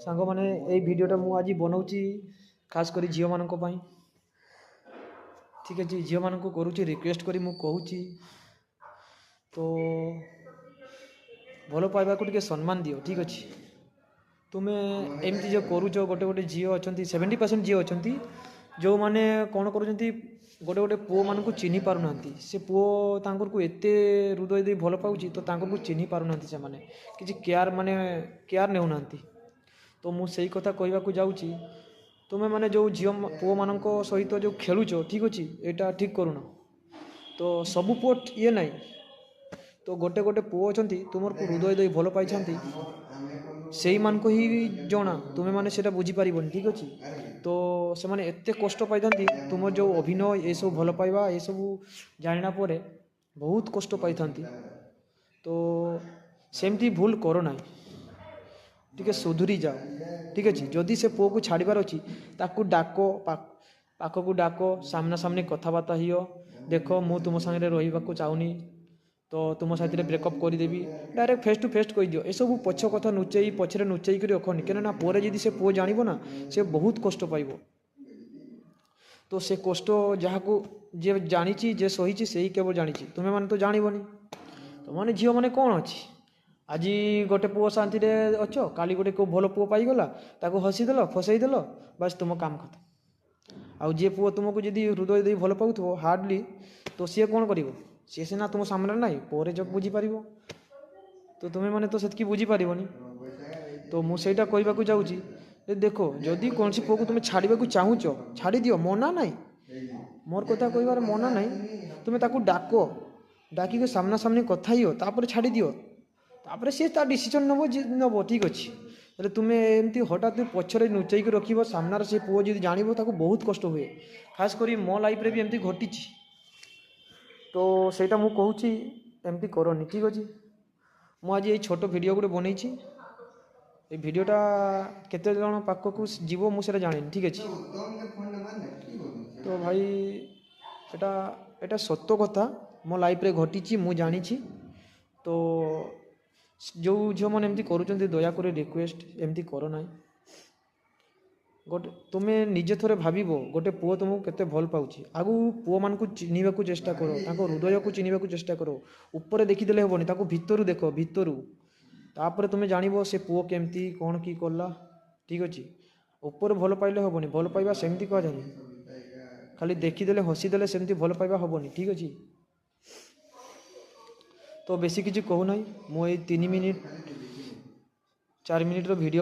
सांग मैंने यही भिडटा मुझे बनाऊँगी खास कर झील मान ठीक है झील मान करुँची रिक्वेस्ट करी मु कहूँ तो भल पाइबा को सम्मान दियो ठीक अच्छे तुम्हें एमती जो करुच गोटे गोटे झील अच्छा 70% झील अच्छा जो मैंने कौन कर गोटे गोटे पुओ मान को चिन्ह पारना से पुओ को एत हृदय दे भल पाऊँ तो को चिन्ह पारना से कि केयार माने केयार नेउना तो मुझे कथा कहवाक जाऊँगी तुम्हें माने जो झील पुओ मान सहित जो खेलुच ठीक अच्छे यहाँ ठीक करूना तो सबू पुओ ये ना तो गोटे गोटे पुओ अच्छा तुम को हृदय दे भल पाई से मान को ही जना तुम्हें माने सेटा बुझी पारिबनी ठीक अच्छे तो से माने एते कष्ट पाई तुम जो अभिनय ये सब भल पाइबा ये सब जाना पर बहुत कष्ट पाई तो सेमती भूल करो ना टिके सुधुरी जाओ ठीक अच्छे जदि से पुओ को छाड़बार अच्छी ताकू डाक पाख को डाक सामना सामने कथबार्ता हियो देख मु तुम सागर रही चाहूनी तो तुम साथी ब्रेकअप करदेवी डायरेक्ट फेस टू फेस कही दियो ये सब पछ कथा नुचई पछरे नुचई कर रखनी क्या पर जदि से पुओ जान ना से बहुत कष्ट पाइब तो से कष्ट जहाँ को जे जानी जे सही से ही केवल जानी तुम्हें माने तो जानबनी तो माने झील माने कौन अच्छी आज गोटे पुओ शांति अच्छ काली गोटे को भल पुओ पाईगला ताको हसीदेल फसईदेल बस तुम काम खत्म आउ जे पुओ तुमको जदि हृदय दे भल पाऊ हार्डली तो सी कौन कर सी सीना तुम सामने ना पर जब बुझीपार तो तुम्हें माने तो से बुझीपारनी तो मुझे कहवाक जाऊँगी देखो जदि कौन पुओ को तुम छाड़ा चाहूच छाड़ी दियो मना ना मोर कथा कहबार मना ना तुम्हें ताकू डाक डाक सामना सामने कथा हियो तापर छाड़ी दियो तापर सी डिसीजन नब ठीक अच्छे तुम्हें एमती हठात पछरे नुचई रख सामनार से पुओ जी जान बहुत कष्ट हुए खास कर मो लाइफ भी एमती घटी तो सेटा मु कहूँ एमती करनी ठीक अच्छे मुझे ये छोट वीडियो गोटे बनई ये वीडियोटा केते जन पाखक जीव मुझे जानी ठीक अच्छे तो भाई एटा सत्य कथा मो लाइफ रे घटी मु जानी तो जो झील मैंने एमती करुँच दयाकोरी रिक्वेस्ट एमती कर ना गोटे तुम्हें निजे थोड़े भाव गोटे पुओ तुमको केते भल पाऊँ आगु पुओ मान को चिन्हवाक चेष्टा करो हृदय को चिन्हवाक चेष्टा करो ऊपर देखीदे हेनी भितर देख भितर तापर तुम्हें जान से पुओ केमती कौन की कला ठीक अच्छे ऊपर भल पाइले हेनी भल पाइबा सेमती कह जाए खाली देखीदे हसीदे सेमती भल पाइबा हेनी ठीक अच्छे तो बेसी किसी कहूना मुझे 3 मिनिट 4 मिनिट्र वीडियो